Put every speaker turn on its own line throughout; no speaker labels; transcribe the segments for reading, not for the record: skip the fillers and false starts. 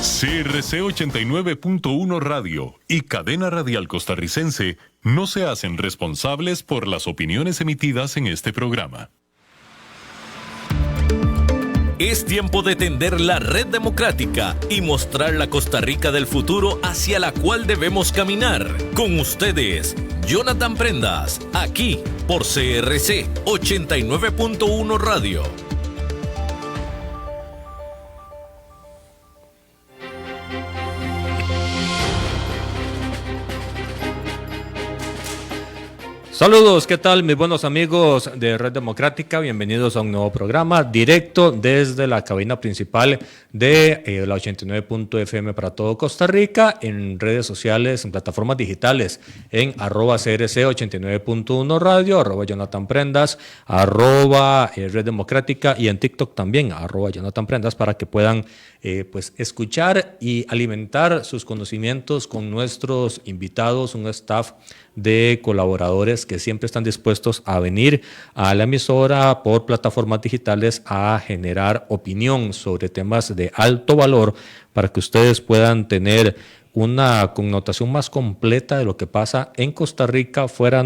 CRC 89.1 Radio y Cadena Radial Costarricense no se hacen responsables por las opiniones emitidas en este programa.
Es tiempo de tender la red democrática y mostrar la Costa Rica del futuro hacia la cual debemos caminar. Con ustedes, Jonathan Prendas, aquí por CRC 89.1 Radio.
Saludos, ¿qué tal mis buenos amigos de Red Democrática? Bienvenidos a un nuevo programa directo desde la cabina principal de la 89.fm para todo Costa Rica, en redes sociales, en plataformas digitales, en @CRC89.1 Radio, @Jonathan Prendas, @Red Democrática y en TikTok también, @Jonathan Prendas, para que puedan pues escuchar y alimentar sus conocimientos con nuestros invitados, un staff de colaboradores que siempre están dispuestos a venir a la emisora por plataformas digitales a generar opinión sobre temas de alto valor para que ustedes puedan tener una connotación más completa de lo que pasa en Costa Rica, fuera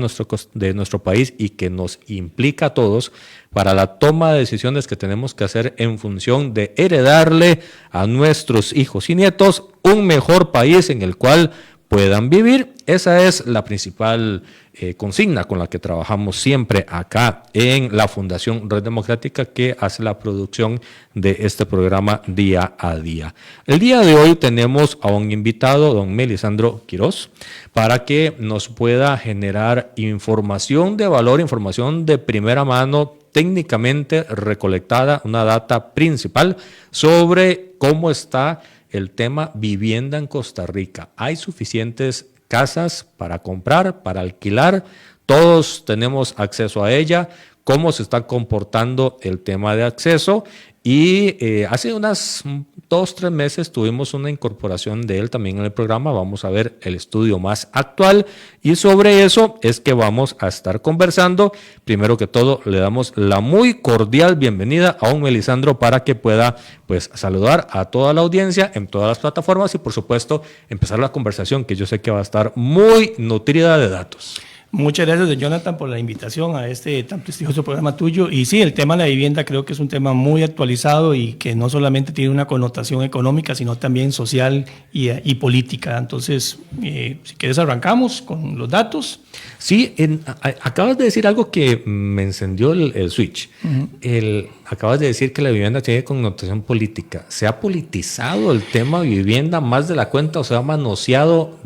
de nuestro país y que nos implica a todos para la toma de decisiones que tenemos que hacer en función de heredarle a nuestros hijos y nietos un mejor país en el cual puedan vivir. Esa es la principal consigna con la que trabajamos siempre acá en la Fundación Red Democrática, que hace la producción de este programa día a día. El día de hoy tenemos a un invitado, don Melisandro Quiroz, para que nos pueda generar información de valor, información de primera mano, técnicamente recolectada, una data principal sobre cómo está el tema vivienda en Costa Rica. Hay suficientes casas para comprar, para alquilar, todos tenemos acceso a ella, cómo se está comportando el tema de acceso. Y hace unas 2-3 meses tuvimos una incorporación de él también en el programa. Vamos a ver el estudio más actual y sobre eso es que vamos a estar conversando. Primero que todo, le damos la muy cordial bienvenida a don Melisandro para que pueda pues saludar a toda la audiencia en todas las plataformas y por supuesto empezar la conversación, que yo sé que va a estar muy nutrida de datos.
Muchas gracias, Jonathan, por la invitación a este tan prestigioso programa tuyo. Y sí, el tema de la vivienda creo que es un tema muy actualizado y que no solamente tiene una connotación económica, sino también social y política. Entonces, si quieres arrancamos con los datos.
Sí, acabas de decir algo que me encendió el switch. Uh-huh. Acabas de decir que la vivienda tiene connotación política. ¿Se ha politizado el tema de vivienda más de la cuenta o se ha manoseado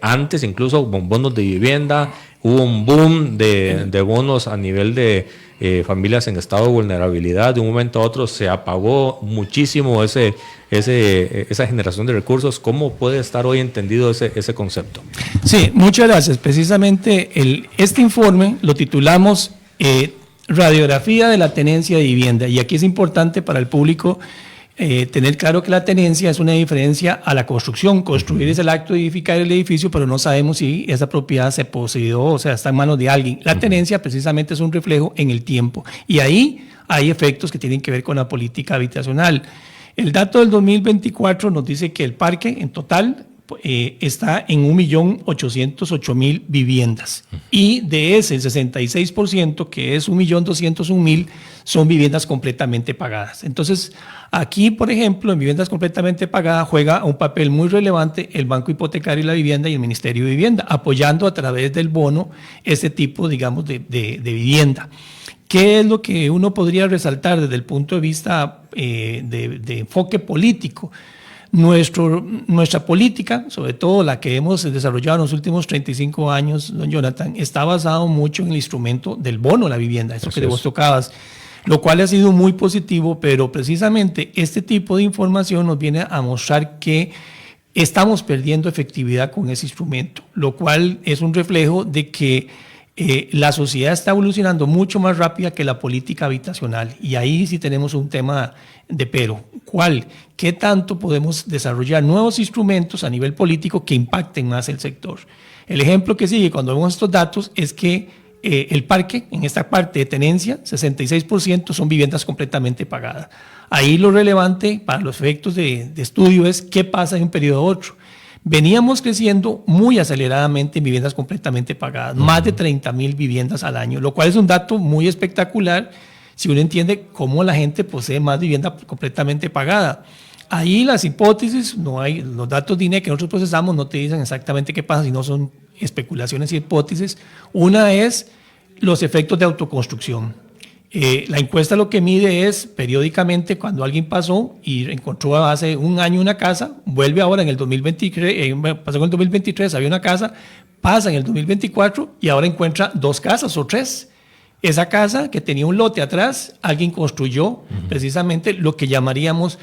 antes, incluso con bonos de vivienda? Hubo un boom de bonos a nivel de familias en estado de vulnerabilidad. De un momento a otro se apagó muchísimo esa generación de recursos. ¿Cómo puede estar hoy entendido ese concepto?
Sí, muchas gracias. Precisamente este informe lo titulamos Radiografía de la tenencia de vivienda. Y aquí es importante para el público tener claro que la tenencia es una diferencia a la construcción. Construir es el acto de edificar el edificio, pero no sabemos si esa propiedad se poseyó, o sea, está en manos de alguien. La tenencia precisamente es un reflejo en el tiempo y ahí hay efectos que tienen que ver con la política habitacional. El dato del 2024 nos dice que el parque en total está en 1.808.000 viviendas y de ese el 66%, que es 1.201.000, son viviendas completamente pagadas. Entonces, aquí, por ejemplo, en viviendas completamente pagadas juega un papel muy relevante el Banco Hipotecario y la Vivienda y el Ministerio de Vivienda, apoyando a través del bono este tipo, digamos, de vivienda. ¿Qué es lo que uno podría resaltar desde el punto de vista de enfoque político? Nuestra política, sobre todo la que hemos desarrollado en los últimos 35 años, don Jonathan, está basado mucho en el instrumento del bono a la vivienda, eso que vos tocabas, lo cual ha sido muy positivo, pero precisamente este tipo de información nos viene a mostrar que estamos perdiendo efectividad con ese instrumento, lo cual es un reflejo de que la sociedad está evolucionando mucho más rápida que la política habitacional y ahí sí tenemos un tema de pero. ¿Cuál? ¿Qué tanto podemos desarrollar nuevos instrumentos a nivel político que impacten más el sector? El ejemplo que sigue cuando vemos estos datos es que el parque, en esta parte de tenencia, 66% son viviendas completamente pagadas. Ahí lo relevante para los efectos de estudio es qué pasa de un periodo a otro. Veníamos creciendo muy aceleradamente en viviendas completamente pagadas, más de 30,000 viviendas al año, lo cual es un dato muy espectacular si uno entiende cómo la gente posee más vivienda completamente pagada. Ahí las hipótesis, los datos de INE que nosotros procesamos no te dicen exactamente qué pasa, sino son especulaciones y hipótesis. Una es los efectos de autoconstrucción. La encuesta lo que mide es periódicamente cuando alguien pasó y encontró hace un año una casa, vuelve ahora en el 2023, pasó en el 2023, había una casa, pasa en el 2024 y ahora encuentra 2 casas o 3. Esa casa que tenía un lote atrás, alguien construyó precisamente lo que llamaríamos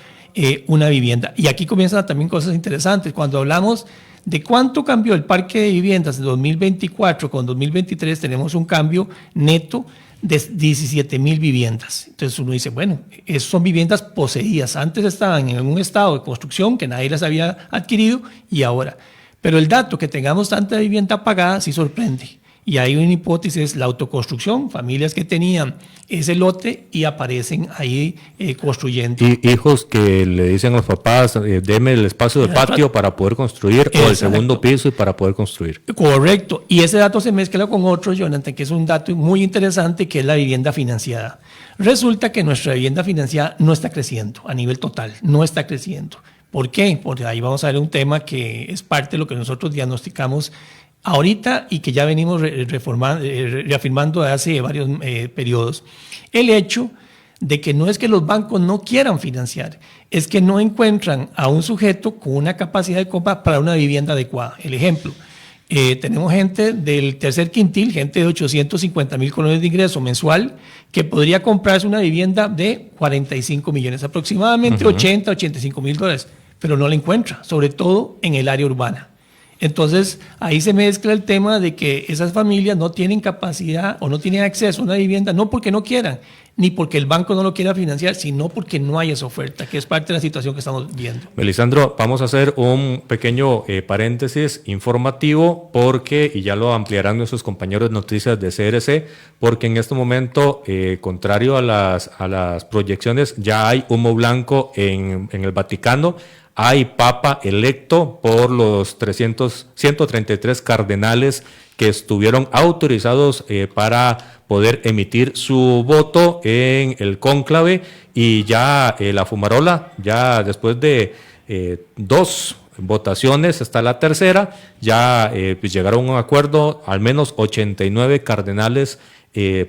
una vivienda. Y aquí comienzan también cosas interesantes. Cuando hablamos de cuánto cambió el parque de viviendas de 2024 con 2023, tenemos un cambio neto de 17,000 viviendas. Entonces uno dice, bueno, esas son viviendas poseídas. Antes estaban en un estado de construcción que nadie las había adquirido y ahora. Pero el dato que tengamos tanta vivienda pagada sí sorprende. Y hay una hipótesis, la autoconstrucción, familias que tenían ese lote y aparecen ahí construyendo.
Y hijos que le dicen a los papás, deme el espacio de patio para poder construir, o el segundo piso y para poder construir.
Correcto. Y ese dato se mezcla con otro, Jonathan, que es un dato muy interesante, que es la vivienda financiada. Resulta que nuestra vivienda financiada no está creciendo a nivel total, no está creciendo. ¿Por qué? Porque ahí vamos a ver un tema que es parte de lo que nosotros diagnosticamos ahorita y que ya venimos reafirmando de hace varios periodos. El hecho de que no es que los bancos no quieran financiar, es que no encuentran a un sujeto con una capacidad de compra para una vivienda adecuada. El ejemplo, tenemos gente del tercer quintil, gente de 850,000 colones de ingreso mensual, que podría comprarse una vivienda de 45 millones, aproximadamente 85,000 dólares, pero no la encuentra, sobre todo en el área urbana. Entonces, ahí se mezcla el tema de que esas familias no tienen capacidad o no tienen acceso a una vivienda, no porque no quieran, ni porque el banco no lo quiera financiar, sino porque no hay esa oferta, que es parte de la situación que estamos viendo.
Melisandro, vamos a hacer un pequeño paréntesis informativo porque, y ya lo ampliarán nuestros compañeros de noticias de CRC, porque en este momento, contrario a las proyecciones, ya hay humo blanco en el Vaticano. Hay papa electo por los 133 cardenales que estuvieron autorizados para poder emitir su voto en el cónclave, y ya la fumarola, ya después de 2 votaciones, está la tercera, ya pues llegaron a un acuerdo, al menos 89 cardenales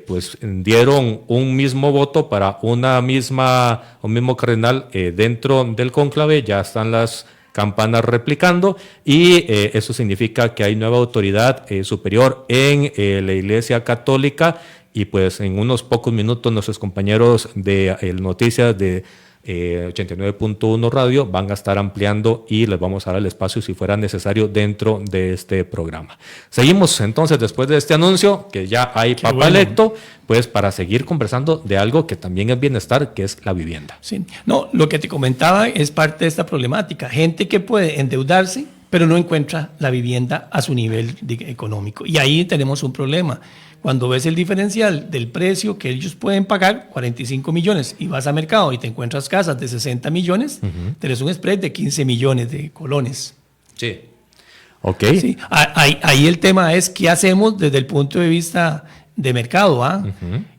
pues dieron un mismo voto para un mismo cardenal dentro del cónclave. Ya están las campanas replicando y eso significa que hay nueva autoridad superior en la Iglesia Católica, y pues en unos pocos minutos nuestros compañeros de Noticias de 89.1 Radio van a estar ampliando y les vamos a dar el espacio si fuera necesario dentro de este programa. Seguimos entonces después de este anuncio que ya hay papa electo, pues para seguir conversando de algo que también es bienestar, que es la vivienda.
Sí. No, lo que te comentaba es parte de esta problemática. Gente que puede endeudarse, pero no encuentra la vivienda a su nivel económico. Y ahí tenemos un problema. Cuando ves el diferencial del precio que ellos pueden pagar, 45 millones, y vas al mercado y te encuentras casas de 60 millones, tenés un spread de 15 millones de colones.
Sí. Ok.
Sí. Ahí el tema es qué hacemos desde el punto de vista de mercado.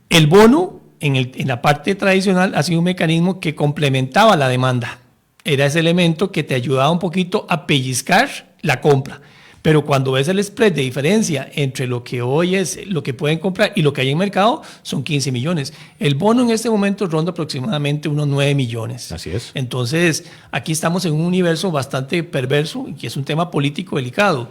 El bono, en la parte tradicional, ha sido un mecanismo que complementaba la demanda. Era ese elemento que te ayudaba un poquito a pellizcar la compra. Pero cuando ves el spread de diferencia entre lo que hoy es lo que pueden comprar y lo que hay en mercado, son 15 millones. El bono en este momento ronda aproximadamente unos 9 millones.
Así es.
Entonces, aquí estamos en un universo bastante perverso y que es un tema político delicado.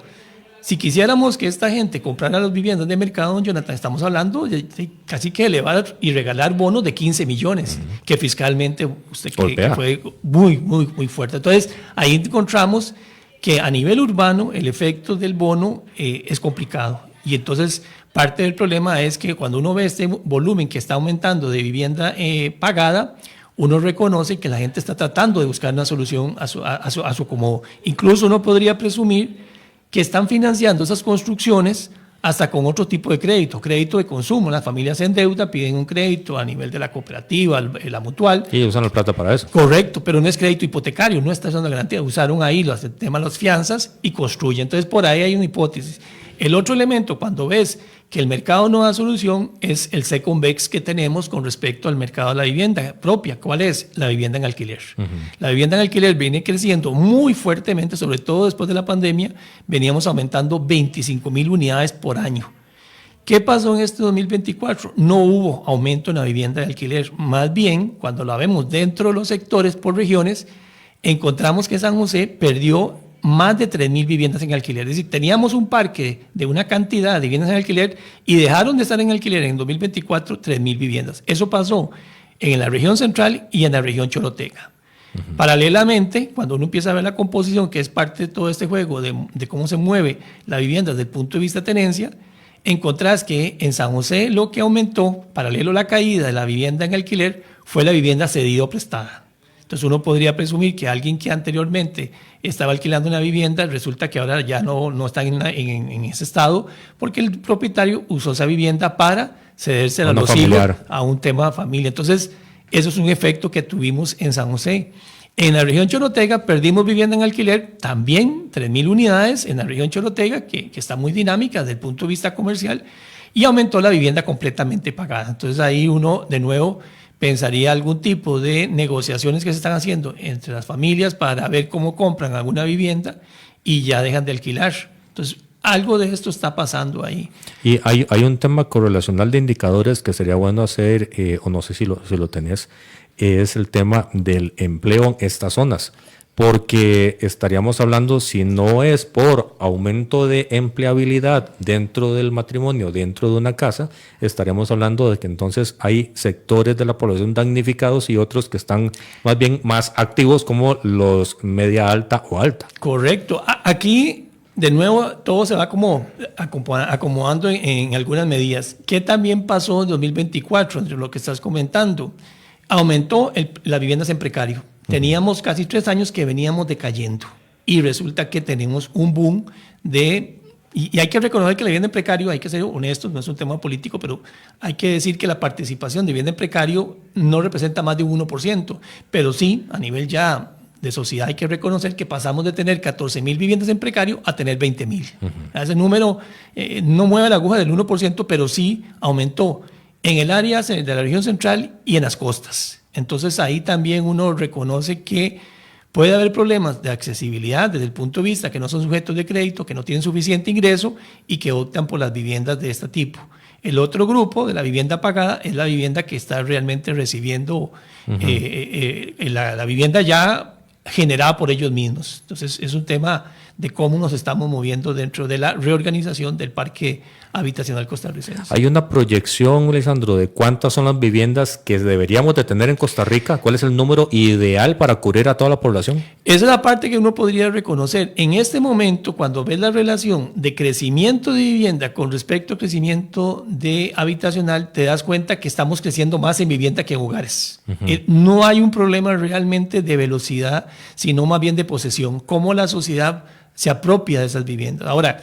Si quisiéramos que esta gente comprara las viviendas de mercado, don Jonathan, estamos hablando de casi que elevar y regalar bonos de 15 millones, que fiscalmente usted que fue muy, muy, muy fuerte. Entonces, ahí encontramos que a nivel urbano el efecto del bono es complicado. Y entonces parte del problema es que cuando uno ve este volumen que está aumentando de vivienda pagada, uno reconoce que la gente está tratando de buscar una solución a su acomodo. Incluso uno podría presumir que están financiando esas construcciones hasta con otro tipo de crédito de consumo. Las familias se endeudan, piden un crédito a nivel de la cooperativa, la mutual.
Y usan la plata para eso.
Correcto, pero no es crédito hipotecario, no está usando garantía. Usaron ahí el tema de las fianzas y construyen. Entonces, por ahí hay una hipótesis. El otro elemento, cuando ves que el mercado no da solución, es el second best que tenemos con respecto al mercado de la vivienda propia. ¿Cuál es? La vivienda en alquiler. La vivienda en alquiler viene creciendo muy fuertemente, sobre todo después de la pandemia. Veníamos aumentando 25,000 unidades por año. ¿Qué pasó en este 2024? No hubo aumento en la vivienda de alquiler. Más bien, cuando la vemos dentro de los sectores por regiones, encontramos que San José perdió más de 3,000 viviendas en alquiler. Es decir, teníamos un parque de una cantidad de viviendas en alquiler y dejaron de estar en alquiler en 2024 3,000 viviendas. Eso pasó en la región central y en la región Chorotega. Paralelamente, cuando uno empieza a ver la composición, que es parte de todo este juego de cómo se mueve la vivienda desde el punto de vista de tenencia, encontrás que en San José lo que aumentó, paralelo a la caída de la vivienda en alquiler, fue la vivienda cedida o prestada. Entonces uno podría presumir que alguien que anteriormente estaba alquilando una vivienda, resulta que ahora ya no está en ese estado, porque el propietario usó esa vivienda para cederse a los hijos a un tema de familia. Entonces, eso es un efecto que tuvimos en San José. En la región Chorotega perdimos vivienda en alquiler, también 3,000 unidades en la región Chorotega, que está muy dinámica desde el punto de vista comercial, y aumentó la vivienda completamente pagada. Entonces ahí uno de nuevo pensaría algún tipo de negociaciones que se están haciendo entre las familias para ver cómo compran alguna vivienda y ya dejan de alquilar. Entonces, algo de esto está pasando ahí.
Y hay un tema correlacional de indicadores que sería bueno hacer, o no sé si lo tenés, es el tema del empleo en estas zonas. Porque estaríamos hablando, si no es por aumento de empleabilidad dentro del matrimonio, dentro de una casa, estaríamos hablando de que entonces hay sectores de la población damnificados y otros que están más bien más activos, como los media alta o alta.
Correcto. Aquí, de nuevo, todo se va como acomodando en algunas medidas. ¿Qué también pasó en 2024 entre lo que estás comentando? Aumentó las viviendas en precario. Teníamos casi 3 años que veníamos decayendo y resulta que tenemos un boom y hay que reconocer que la vivienda en precario, hay que ser honestos, no es un tema político, pero hay que decir que la participación de vivienda en precario no representa más de un 1%, pero sí, a nivel ya de sociedad hay que reconocer que pasamos de tener 14,000 viviendas en precario a tener 20,000. Ese número no mueve la aguja del 1%, pero sí aumentó en el área de la región central y en las costas. Entonces ahí también uno reconoce que puede haber problemas de accesibilidad desde el punto de vista que no son sujetos de crédito, que no tienen suficiente ingreso y que optan por las viviendas de este tipo. El otro grupo de la vivienda pagada es la vivienda que está realmente recibiendo la vivienda ya generada por ellos mismos. Entonces es un tema de cómo nos estamos moviendo dentro de la reorganización del parque habitacional costarricense.
¿Hay una proyección, Lisandro, de cuántas son las viviendas que deberíamos de tener en Costa Rica? ¿Cuál es el número ideal para cubrir a toda la población?
Esa es la parte que uno podría reconocer. En este momento, cuando ves la relación de crecimiento de vivienda con respecto al crecimiento de habitacional, te das cuenta que estamos creciendo más en vivienda que en hogares. No hay un problema realmente de velocidad, sino más bien de posesión. Cómo la sociedad se apropia de esas viviendas. Ahora,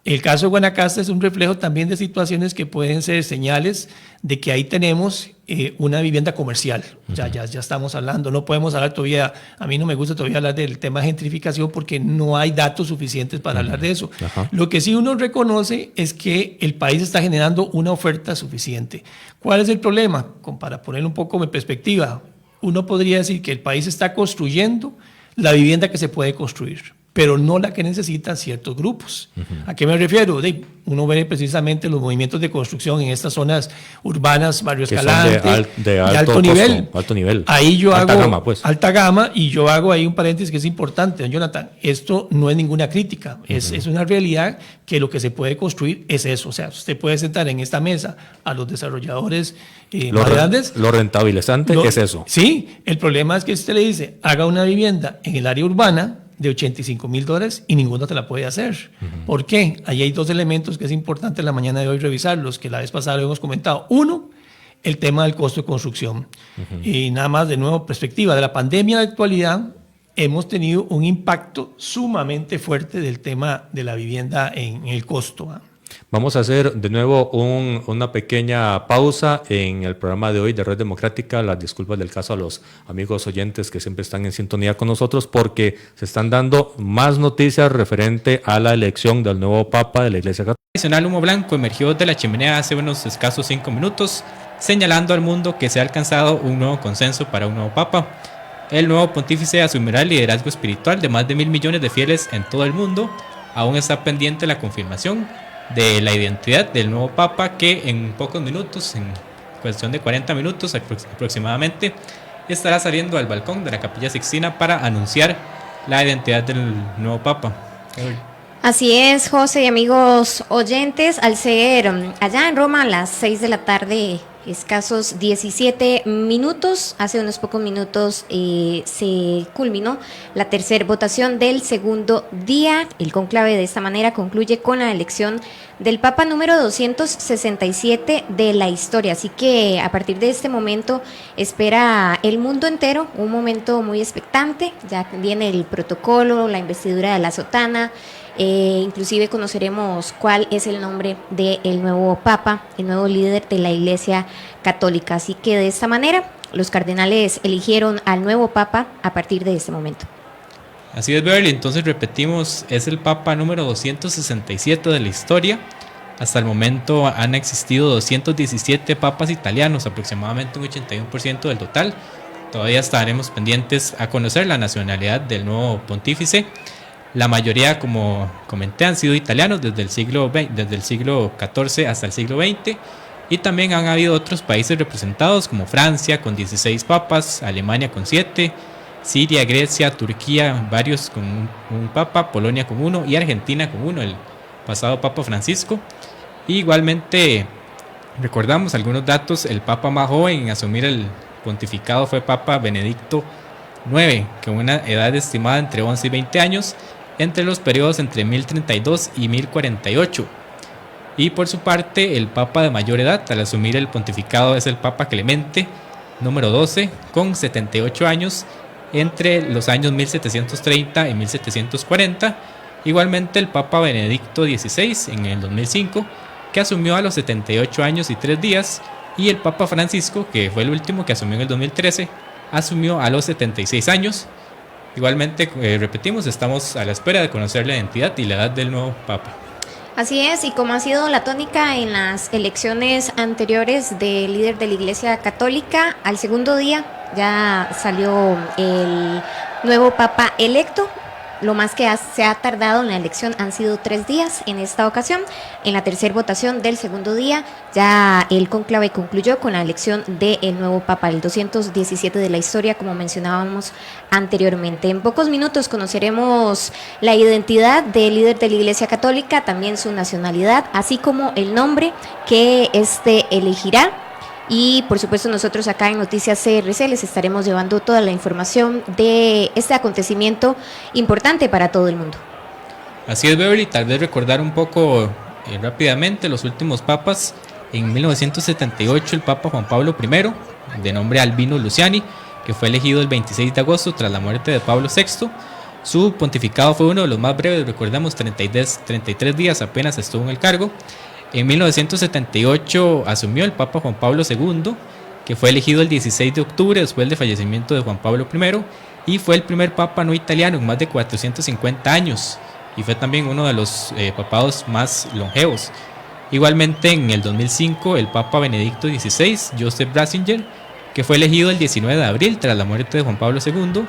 el caso de Guanacaste es un reflejo también de situaciones que pueden ser señales de que ahí tenemos una vivienda comercial. O sea, ya estamos hablando, no podemos hablar todavía, a mí no me gusta todavía hablar del tema de gentrificación porque no hay datos suficientes para hablar de eso. Lo que sí uno reconoce es que el país está generando una oferta suficiente. ¿Cuál es el problema? Para ponerlo un poco en perspectiva, uno podría decir que el país está construyendo la vivienda que se puede construir, pero no la que necesitan ciertos grupos. ¿A qué me refiero? Uno ve precisamente los movimientos de construcción en estas zonas urbanas, Barrio Escalante,
de alto nivel. Alto nivel.
Ahí yo
alta
hago
gama, pues.
Alta gama, y yo hago ahí un paréntesis que es importante, don Jonathan. Esto no es ninguna crítica, es una realidad que lo que se puede construir es eso. O sea, usted puede sentar en esta mesa a los desarrolladores más grandes.
Lo rentabilizante es eso.
Sí, el problema es que usted le dice, haga una vivienda en el área urbana de $85,000 y ninguno te la puede hacer. ¿Por qué? Ahí hay 2 elementos que es importante en la mañana de hoy revisarlos, que la vez pasada lo hemos comentado. Uno, el tema del costo de construcción. Y nada más, de nuevo, perspectiva de la pandemia de actualidad, hemos tenido un impacto sumamente fuerte del tema de la vivienda en el costo.
Vamos a hacer de nuevo una pequeña pausa en el programa de hoy de Red Democrática. Las disculpas del caso a los amigos oyentes que siempre están en sintonía con nosotros, porque se están dando más noticias referente a la elección del nuevo Papa de la Iglesia Católica.
El tradicional humo blanco emergió de la chimenea hace unos escasos 5 minutos, señalando al mundo que se ha alcanzado un nuevo consenso para un nuevo Papa. El nuevo pontífice asumirá el liderazgo espiritual de más de 1.000 millones de fieles en todo el mundo. Aún está pendiente la confirmación de la identidad del nuevo Papa, que en pocos minutos, en cuestión de 40 minutos aproximadamente, estará saliendo al balcón de la Capilla Sixtina para anunciar la identidad del nuevo Papa.
Así es, José y amigos oyentes, al ser allá en Roma a las 6 de la tarde, escasos 17 minutos, hace unos pocos minutos se culminó la tercera votación del segundo día. El cónclave de esta manera concluye con la elección del Papa número 267 de la historia, así que a partir de este momento espera el mundo entero un momento muy expectante. Ya viene el protocolo, la investidura de la sotana. Inclusive conoceremos cuál es el nombre del nuevo Papa, el nuevo líder de la Iglesia Católica. Así que de esta manera los cardenales eligieron al nuevo Papa a partir de este momento.
Así es, Beverly. Entonces repetimos, es el Papa número 267 de la historia. Hasta el momento han existido 217 papas italianos, aproximadamente un 81% del total. Todavía estaremos pendientes a conocer la nacionalidad del nuevo pontífice. La mayoría, como comenté, han sido italianos desde el siglo XIV hasta el siglo XX, y también han habido otros países representados como Francia con 16 papas, Alemania con 7, Siria, Grecia, Turquía, varios con un papa, Polonia con 1 y Argentina con 1, el pasado Papa Francisco. Y igualmente recordamos algunos datos: el papa más joven en asumir el pontificado fue Papa Benedicto IX, con una edad estimada entre 11 y 20 años, entre los periodos entre 1032 y 1048. Y por su parte, el Papa de mayor edad al asumir el pontificado es el Papa Clemente número 12, con 78 años, entre los años 1730 y 1740. Igualmente el Papa Benedicto XVI en el 2005, que asumió a los 78 años y 3 días, y el Papa Francisco, que fue el último que asumió en el 2013, asumió a los 76 años. Igualmente, repetimos, estamos a la espera de conocer la identidad y la edad del nuevo Papa.
Así es, y como ha sido la tónica en las elecciones anteriores del líder de la Iglesia Católica, al segundo día ya salió el nuevo Papa electo. Lo más que se ha tardado en la elección han sido 3 días en esta ocasión. En la tercera votación del segundo día ya el cónclave concluyó con la elección del nuevo Papa, el 217 de la historia, como mencionábamos anteriormente. En pocos minutos conoceremos la identidad del líder de la Iglesia Católica, también su nacionalidad, así como el nombre que éste elegirá. Y por supuesto nosotros acá en Noticias CRC les estaremos llevando toda la información de este acontecimiento importante para todo el mundo.
Así es, Beverly. Tal vez recordar un poco rápidamente los últimos papas. En 1978 el Papa Juan Pablo I, de nombre Albino Luciani, que fue elegido el 26 de agosto tras la muerte de Pablo VI. Su pontificado fue uno de los más breves, recordemos, 33 días apenas estuvo en el cargo. En 1978 asumió el Papa Juan Pablo II, que fue elegido el 16 de octubre después del fallecimiento de Juan Pablo I, y fue el primer Papa no italiano en más de 450 años, y fue también uno de los papados más longevos. Igualmente en el 2005 el Papa Benedicto XVI, Joseph Ratzinger, que fue elegido el 19 de abril tras la muerte de Juan Pablo II,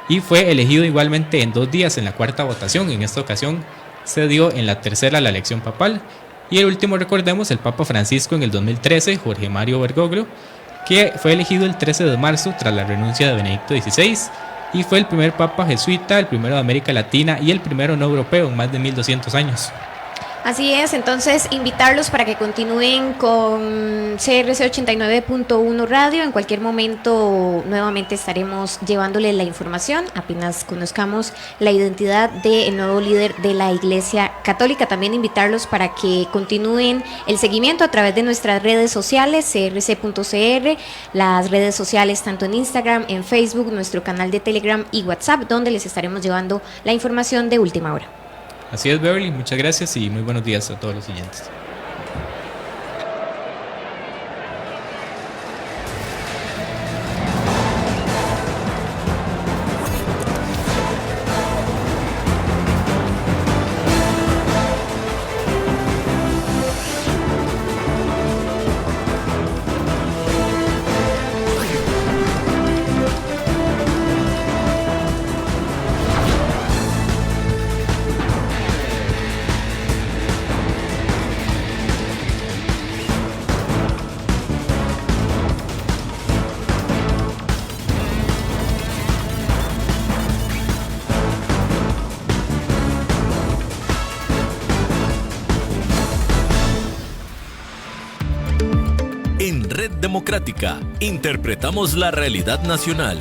y fue elegido igualmente en 2 días en la cuarta votación. En esta ocasión se dio en la tercera la elección papal. Y el último, recordemos, el Papa Francisco en el 2013, Jorge Mario Bergoglio, que fue elegido el 13 de marzo tras la renuncia de Benedicto XVI, y fue el primer Papa jesuita, el primero de América Latina y el primero no europeo en más de 1200 años.
Así es, entonces invitarlos para que continúen con CRC 89.1 Radio. En cualquier momento nuevamente estaremos llevándole la información apenas conozcamos la identidad del nuevo líder de la Iglesia Católica. También invitarlos para que continúen el seguimiento a través de nuestras redes sociales, crc.cr, las redes sociales tanto en Instagram, en Facebook, nuestro canal de Telegram y WhatsApp, donde les estaremos llevando la información de última hora.
Así es, Beverly, muchas gracias y muy buenos días a todos los oyentes.
Democrática. Interpretamos la realidad nacional.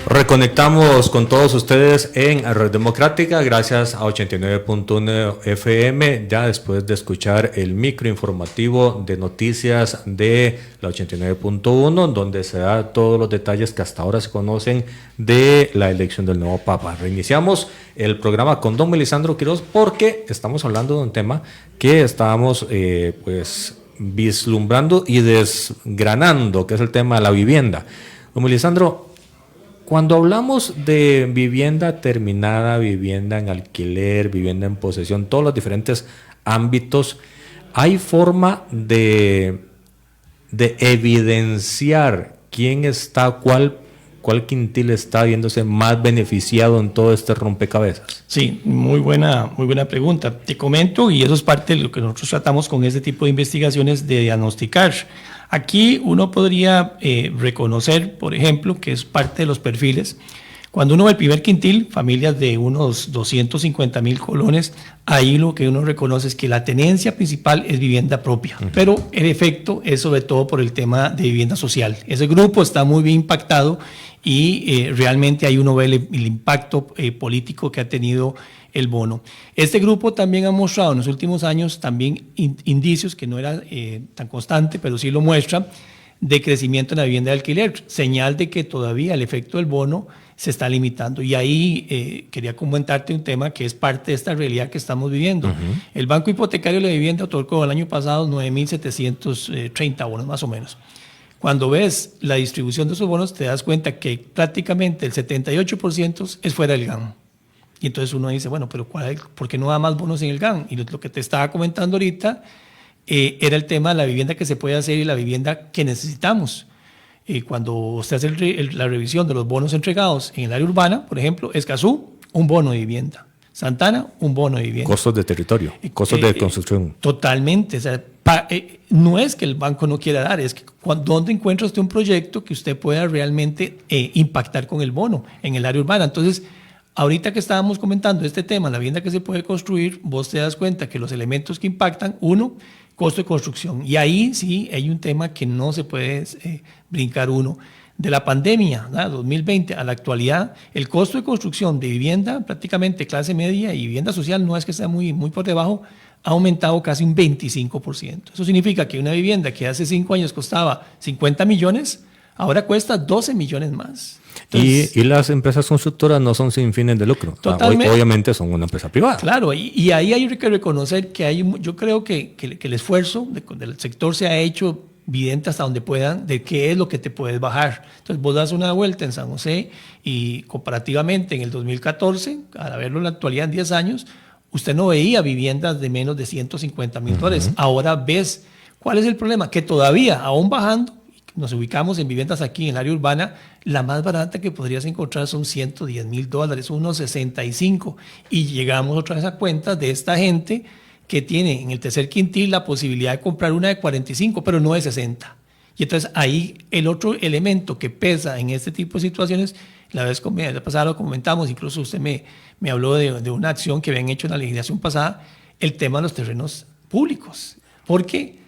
Reconectamos con todos ustedes en Red Democrática gracias a 89.1 FM, ya después de escuchar el microinformativo de noticias de la 89.1, donde se da todos los detalles que hasta ahora se conocen de la elección del nuevo Papa. Reiniciamos el programa con don Melisandro Quiroz porque estamos hablando de un tema que estábamos vislumbrando y desgranando, que es el tema de la vivienda. Don Melisandro, cuando hablamos de vivienda terminada, vivienda en alquiler, vivienda en posesión, todos los diferentes ámbitos, ¿hay forma de evidenciar quién está, cuál quintil está viéndose más beneficiado en todo este rompecabezas?
Sí, muy buena pregunta. Te comento, y eso es parte de lo que nosotros tratamos con este tipo de investigaciones, de diagnosticar. Aquí uno podría reconocer, por ejemplo, que es parte de los perfiles. Cuando uno ve el primer quintil, familias de unos 250,000 colones, ahí lo que uno reconoce es que la tenencia principal es vivienda propia, pero el efecto es sobre todo por el tema de vivienda social. Ese grupo está muy bien impactado y realmente ahí uno ve el impacto político que ha tenido el bono. Este grupo también ha mostrado en los últimos años también indicios, que no era tan constante, pero sí lo muestra, de crecimiento en la vivienda de alquiler, señal de que todavía el efecto del bono se está limitando. Y ahí quería comentarte un tema que es parte de esta realidad que estamos viviendo. El Banco Hipotecario de la Vivienda otorgó el año pasado 9,730 bonos más o menos. Cuando ves la distribución de esos bonos, te das cuenta que prácticamente el 78% es fuera del GAN. Y entonces uno dice, bueno, pero ¿por qué no da más bonos en el GAN? Y lo que te estaba comentando ahorita era el tema de la vivienda que se puede hacer y la vivienda que necesitamos. Cuando usted hace la revisión de los bonos entregados en el área urbana, por ejemplo, Escazú, un bono de vivienda. Santana, un bono de vivienda.
Costos de territorio, costos de construcción.
Totalmente. O sea, no es que el banco no quiera dar, es que ¿dónde encuentra usted un proyecto que usted pueda realmente impactar con el bono en el área urbana? Entonces, ahorita que estábamos comentando este tema, la vivienda que se puede construir, vos te das cuenta que los elementos que impactan, uno, costo de construcción. Y ahí sí hay un tema que no se puede brincar uno. De la pandemia, 2020 a la actualidad, el costo de construcción de vivienda, prácticamente clase media y vivienda social, no es que sea muy por debajo, ha aumentado casi un 25%. Eso significa que una vivienda que hace 5 años costaba 50 millones, ahora cuesta 12 millones más. Entonces,
y las empresas constructoras no son sin fines de lucro.
Totalmente.
Obviamente son una empresa privada.
Claro, y ahí hay que reconocer que yo creo que el esfuerzo del sector se ha hecho evidente hasta donde puedan de qué es lo que te puedes bajar. Entonces vos das una vuelta en San José y comparativamente en el 2014, al verlo en la actualidad en 10 años, usted no veía viviendas de menos de $150,000. Ahora ves cuál es el problema, que todavía, aún bajando, nos ubicamos en viviendas aquí en el área urbana, la más barata que podrías encontrar son $110,000, unos 65, y llegamos otra vez a cuenta de esta gente que tiene en el tercer quintil la posibilidad de comprar una de 45, pero no de 60. Y entonces ahí el otro elemento que pesa en este tipo de situaciones, la vez pasada lo comentamos, incluso usted me habló de una acción que habían hecho en la legislación pasada, el tema de los terrenos públicos, porque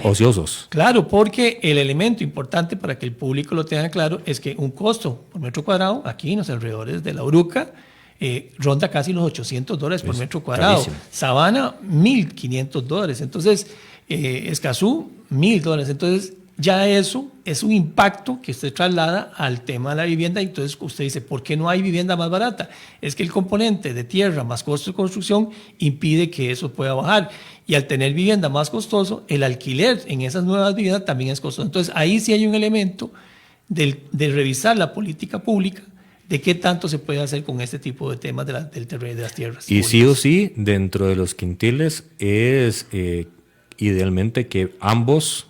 ociosos.
Claro, porque el elemento importante para que el público lo tenga claro es que un costo por metro cuadrado aquí en los alrededores de La Uruca ronda casi los $800 por metro cuadrado.
Carísimo.
Sabana, $1,500. Entonces, Escazú, $1,000. Entonces, ya eso es un impacto que usted traslada al tema de la vivienda. Y entonces usted dice, ¿por qué no hay vivienda más barata? Es que el componente de tierra más costo de construcción impide que eso pueda bajar. Y al tener vivienda más costoso, el alquiler en esas nuevas viviendas también es costoso. Entonces, ahí sí hay un elemento de revisar la política pública de qué tanto se puede hacer con este tipo de temas del terreno de las tierras.
Y sí o sí, dentro de los quintiles es idealmente que ambas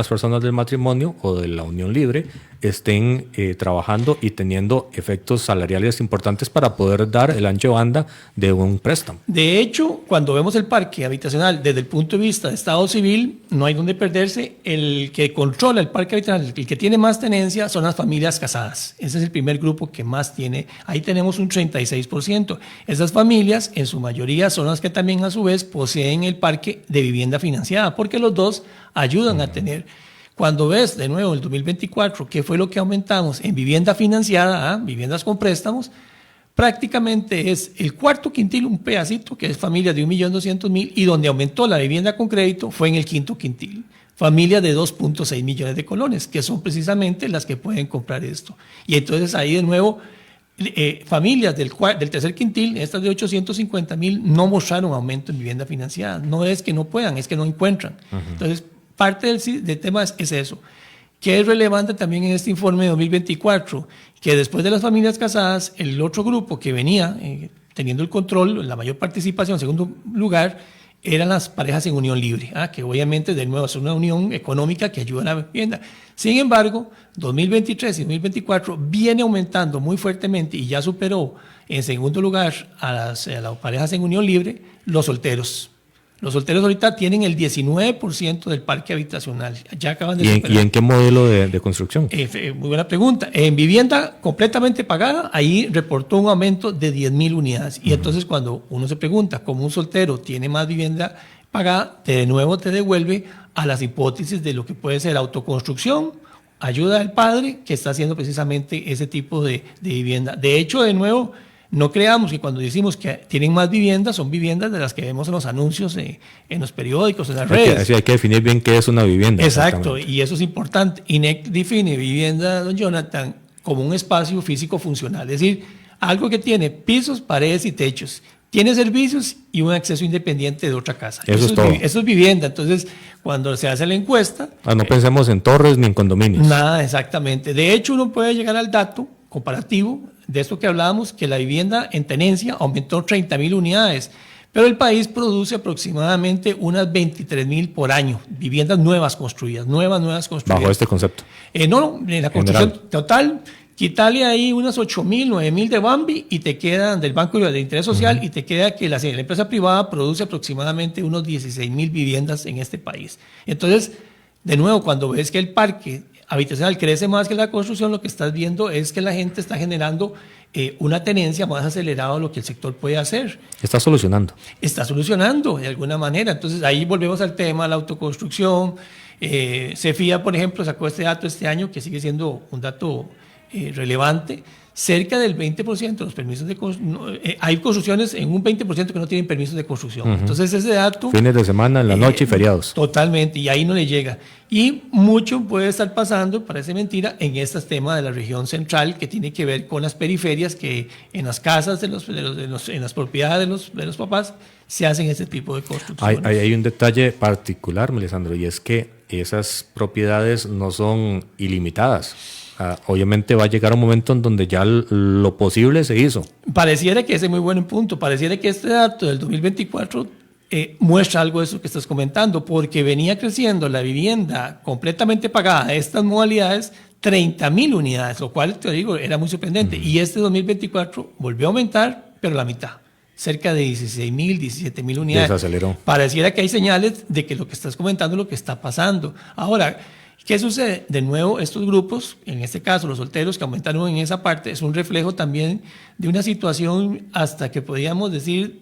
personas del matrimonio o de la unión libre estén trabajando y teniendo efectos salariales importantes para poder dar el ancho de banda de un préstamo.
De hecho, cuando vemos el parque habitacional desde el punto de vista de Estado civil, no hay donde perderse. El que controla el parque habitacional, el que tiene más tenencia, son las familias casadas. Ese es el primer grupo que más tiene. Ahí tenemos un 36%. Esas familias, en su mayoría, son las que también a su vez poseen el parque de vivienda financiada, porque los dos ayudan a tener. Cuando ves de nuevo el 2024, ¿qué fue lo que aumentamos en vivienda financiada, viviendas con préstamos? Prácticamente es el cuarto quintil, un pedacito, que es familias de 1.200.000, y donde aumentó la vivienda con crédito fue en el quinto quintil. Familias de 2.6 millones de colones, que son precisamente las que pueden comprar esto. Y entonces ahí de nuevo, familias del tercer quintil, estas de 850.000, no mostraron aumento en vivienda financiada. No es que no puedan, es que no encuentran. Entonces, parte del tema es eso. Que es relevante también en este informe de 2024, que después de las familias casadas, el otro grupo que venía teniendo el control, la mayor participación, en segundo lugar, eran las parejas en unión libre, que obviamente de nuevo es una unión económica que ayuda a la vivienda. Sin embargo, 2023 y 2024 viene aumentando muy fuertemente y ya superó en segundo lugar a las parejas en unión libre, los solteros. Los solteros ahorita tienen el 19% del parque habitacional. Ya acaban de superar.
¿Y en qué modelo de construcción?
Muy buena pregunta. En vivienda completamente pagada, ahí reportó un aumento de 10.000 unidades. Y entonces cuando uno se pregunta cómo un soltero tiene más vivienda pagada, de nuevo te devuelve a las hipótesis de lo que puede ser autoconstrucción, ayuda del padre, que está haciendo precisamente ese tipo de vivienda. De hecho, de nuevo, no creamos que cuando decimos que tienen más viviendas, son viviendas de las que vemos en los anuncios, en los periódicos, en las redes.
Hay que definir bien qué es una vivienda.
Exacto, y eso es importante. INEC define vivienda, don Jonathan, como un espacio físico funcional, es decir, algo que tiene pisos, paredes y techos, tiene servicios y un acceso independiente de otra casa.
Eso es todo.
Eso es vivienda. Entonces, cuando se hace la encuesta...
no pensemos en torres ni en condominios.
Nada, exactamente. De hecho, uno puede llegar al dato comparativo de esto que hablábamos, que la vivienda en tenencia aumentó 30.000 unidades, pero el país produce aproximadamente unas 23.000 por año, viviendas nuevas construidas, nuevas construidas.
Bajo este concepto.
No, en la construcción total, quitarle ahí unas 8.000, 9.000 de Bambi y te quedan del Banco de Interés Social y te queda que la empresa privada produce aproximadamente unos 16.000 viviendas en este país. Entonces, de nuevo, cuando ves que el parque habitacional crece más que la construcción, lo que estás viendo es que la gente está generando una tenencia más acelerada de lo que el sector puede hacer.
Está solucionando.
Está solucionando de alguna manera. Entonces ahí volvemos al tema de la autoconstrucción. CEFIA, por ejemplo, sacó este dato este año, que sigue siendo un dato relevante. Cerca del 20% de los permisos de construcción, hay construcciones en un 20% que no tienen permisos de construcción. Entonces ese dato...
Fines de semana, en la noche y feriados.
Totalmente, y ahí no le llega. Y mucho puede estar pasando, parece mentira, en este tema de la región central, que tiene que ver con las periferias, que en las casas, en las propiedades de los papás, se hacen este tipo de construcciones.
Hay un detalle particular, Melisandro, y es que esas propiedades no son ilimitadas. Obviamente va a llegar un momento en donde ya lo posible se hizo.
Pareciera que ese es muy buen punto. Pareciera que este dato del 2024 muestra algo de eso que estás comentando, porque venía creciendo la vivienda completamente pagada de estas modalidades 30.000 unidades, lo cual, te digo, era muy sorprendente. Y este 2024 volvió a aumentar, pero la mitad. Cerca de 16.000, 17.000 unidades.
Desaceleró.
Pareciera que hay señales de que lo que estás comentando es lo que está pasando. Ahora, ¿qué sucede? De nuevo, estos grupos, en este caso los solteros que aumentaron en esa parte, es un reflejo también de una situación hasta que podríamos decir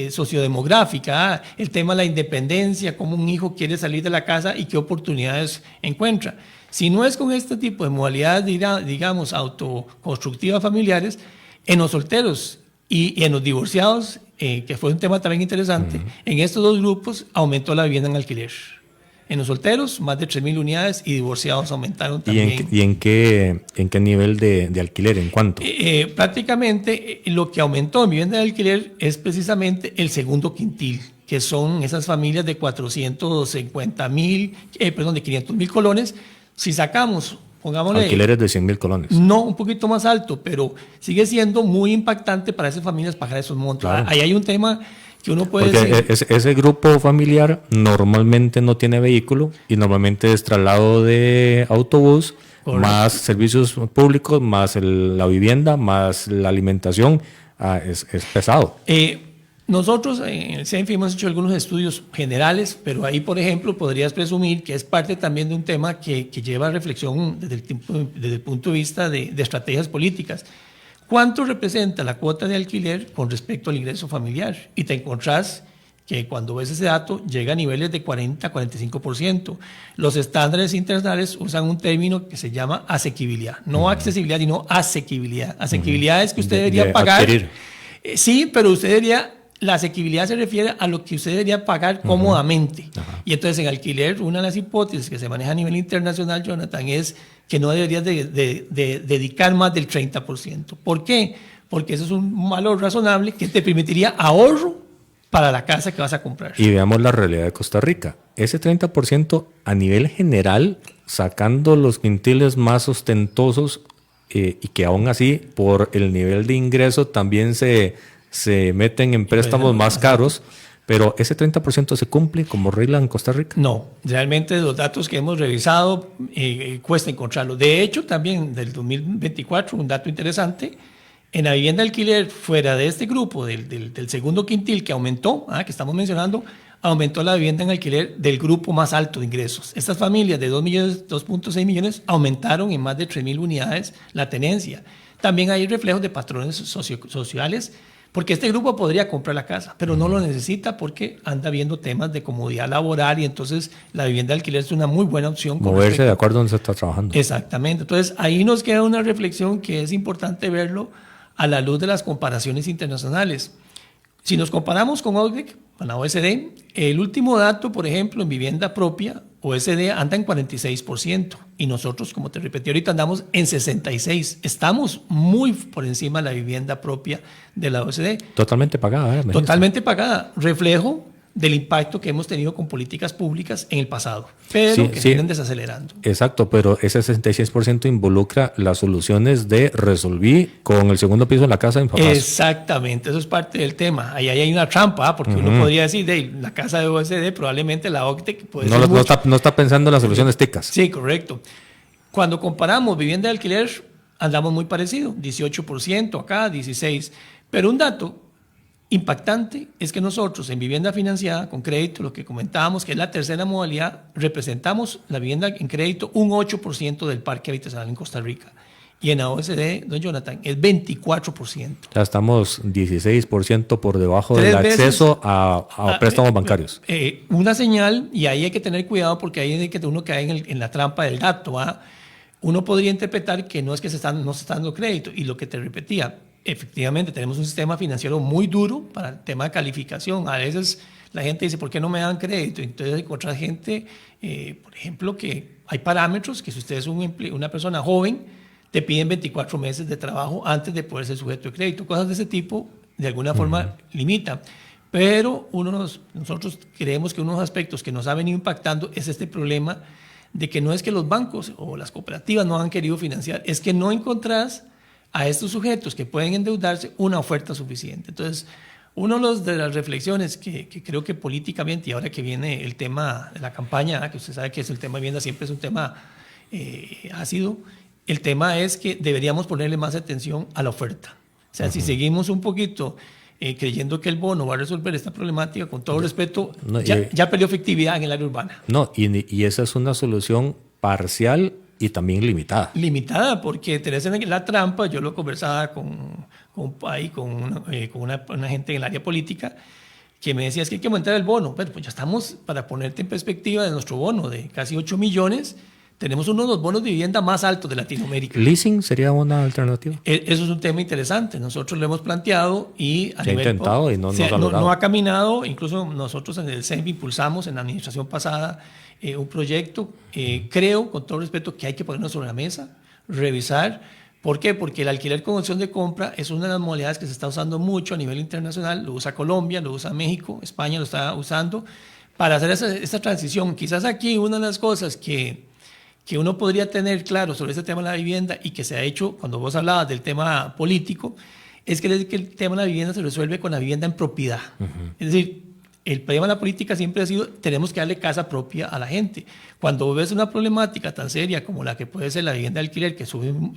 sociodemográfica, el tema de la independencia, cómo un hijo quiere salir de la casa y qué oportunidades encuentra. Si no es con este tipo de modalidades, digamos, autoconstructivas familiares, en los solteros y en los divorciados, que fue un tema también interesante, en estos dos grupos aumentó la vivienda en alquiler. En los solteros, más de 3.000 unidades y divorciados aumentaron también.
¿Y en qué nivel de alquiler? ¿En cuánto?
Prácticamente lo que aumentó en vivienda de alquiler es precisamente el segundo quintil, que son esas familias de 500.000 colones. Si sacamos, pongámosle...
Alquileres de 100.000 colones.
No, un poquito más alto, pero sigue siendo muy impactante para esas familias pagar esos montos.
Claro.
Ahí hay un tema que uno puede
Porque
decir...
ese grupo familiar normalmente no tiene vehículo y normalmente es traslado de autobús,
Correcto.
más servicios públicos, más la vivienda, más la alimentación. Es pesado.
Nosotros en el CENFI hemos hecho algunos estudios generales, pero ahí, por ejemplo, podrías presumir que es parte también de un tema que lleva a reflexión desde el punto de vista de estrategias políticas. ¿Cuánto representa la cuota de alquiler con respecto al ingreso familiar? Y te encontrás que cuando ves ese dato llega a niveles de 40-45%. Los estándares internacionales usan un término que se llama asequibilidad, no accesibilidad, sino asequibilidad. Asequibilidad es que usted debería pagar. Sí, pero usted debería... La asequibilidad se refiere a lo que usted debería pagar cómodamente. Y entonces en alquiler, una de las hipótesis que se maneja a nivel internacional, Jonathan, es que no deberías de dedicar más del 30%. ¿Por qué? Porque eso es un valor razonable que te permitiría ahorro para la casa que vas a comprar.
Y veamos la realidad de Costa Rica. Ese 30% a nivel general, sacando los quintiles más ostentosos y que aún así, por el nivel de ingreso, también se meten en préstamos más caros, pero ese 30% se cumple como regla en Costa Rica.
No, realmente los datos que hemos revisado cuesta encontrarlo. De hecho, también del 2024, un dato interesante, en la vivienda de alquiler fuera de este grupo, del segundo quintil que aumentó, que estamos mencionando, aumentó la vivienda en alquiler del grupo más alto de ingresos. Estas familias de 2.6 millones aumentaron en más de 3.000 unidades la tenencia. También hay reflejos de patrones sociales, porque este grupo podría comprar la casa, pero no lo necesita porque anda viendo temas de comodidad laboral y entonces la vivienda de alquiler es una muy buena opción.
Moverse de acuerdo a donde se está trabajando.
Exactamente. Entonces ahí nos queda una reflexión que es importante verlo a la luz de las comparaciones internacionales. Si nos comparamos con OCDE, con la OSD, el último dato, por ejemplo, en vivienda propia, OSD anda en 46% y nosotros, como te repetí ahorita, andamos en 66%. Estamos muy por encima de la vivienda propia de la OSD.
Totalmente pagada.
Totalmente pagada. Reflejo del impacto que hemos tenido con políticas públicas en el pasado, pero que vienen desacelerando.
Exacto, pero ese 66% involucra las soluciones de resolví con el segundo piso en la casa de mi papá.
Exactamente, eso es parte del tema. Ahí hay una trampa, porque uno podría decir, la casa de OSD, probablemente la OCDE
no está pensando en las soluciones ticas.
Sí, correcto. Cuando comparamos vivienda de alquiler, andamos muy parecido, 18% acá, 16%. Pero un dato impactante es que nosotros en vivienda financiada con crédito, lo que comentábamos que es la tercera modalidad, representamos la vivienda en crédito un 8% del parque habitacional en Costa Rica. Y en la OSD, don Jonathan, es 24%.
Ya estamos 16% por debajo del acceso a préstamos bancarios.
Una señal, y ahí hay que tener cuidado porque ahí hay que uno cae en la trampa del dato. Uno podría interpretar que no es que no se está dando crédito. Y lo que te repetía, efectivamente, tenemos un sistema financiero muy duro para el tema de calificación. A veces la gente dice, ¿por qué no me dan crédito? Entonces hay otra gente, por ejemplo, que hay parámetros que si usted es una persona joven, te piden 24 meses de trabajo antes de poder ser sujeto de crédito. Cosas de ese tipo, de alguna forma, limitan. Pero nosotros creemos que uno de los aspectos que nos ha venido impactando es este problema de que no es que los bancos o las cooperativas no han querido financiar, es que no encontrás a estos sujetos que pueden endeudarse una oferta suficiente. Entonces, una de las reflexiones que creo que políticamente, y ahora que viene el tema de la campaña, que usted sabe que es el tema de vivienda, siempre es un tema ácido, el tema es que deberíamos ponerle más atención a la oferta. O sea, si seguimos un poquito creyendo que el bono va a resolver esta problemática, con todo respeto, ya perdió efectividad en el área urbana.
No, y esa es una solución parcial y también limitada.
Limitada, porque tenés la trampa. Yo lo conversaba con una gente en el área política que me decía, es que hay que aumentar el bono. Bueno, pues ya estamos, para ponerte en perspectiva de nuestro bono de casi 8 millones, tenemos uno de los bonos de vivienda más altos de Latinoamérica.
¿Leasing sería una alternativa?
Eso es un tema interesante. Nosotros lo hemos planteado y
se ha intentado y no
ha caminado. Incluso nosotros en el CENFI impulsamos en la administración pasada un proyecto. Creo, con todo respeto, que hay que ponernos sobre la mesa, revisar. ¿Por qué? Porque el alquiler con opción de compra es una de las modalidades que se está usando mucho a nivel internacional. Lo usa Colombia, lo usa México, España lo está usando para hacer esa transición. Quizás aquí una de las cosas que uno podría tener claro sobre este tema de la vivienda y que se ha hecho cuando vos hablabas del tema político, es que el tema de la vivienda se resuelve con la vivienda en propiedad. Es decir, el problema de la política siempre ha sido, tenemos que darle casa propia a la gente. Cuando ves una problemática tan seria como la que puede ser la vivienda de alquiler, que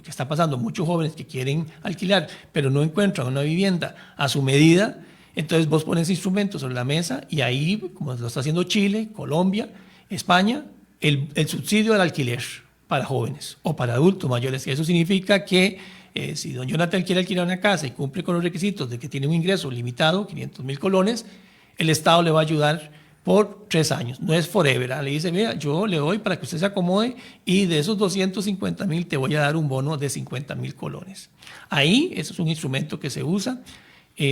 está pasando muchos jóvenes que quieren alquilar, pero no encuentran una vivienda a su medida, entonces vos pones instrumentos sobre la mesa y ahí, como lo está haciendo Chile, Colombia, España, el subsidio al alquiler para jóvenes o para adultos mayores. Eso significa que si don Jonathan quiere alquilar una casa y cumple con los requisitos de que tiene un ingreso limitado, 500,000 colones, el Estado le va a ayudar por 3 años. No es forever. Le dice, mira, yo le doy para que usted se acomode y de esos 250,000 te voy a dar un bono de 50,000 colones. Ahí, eso es un instrumento que se usa.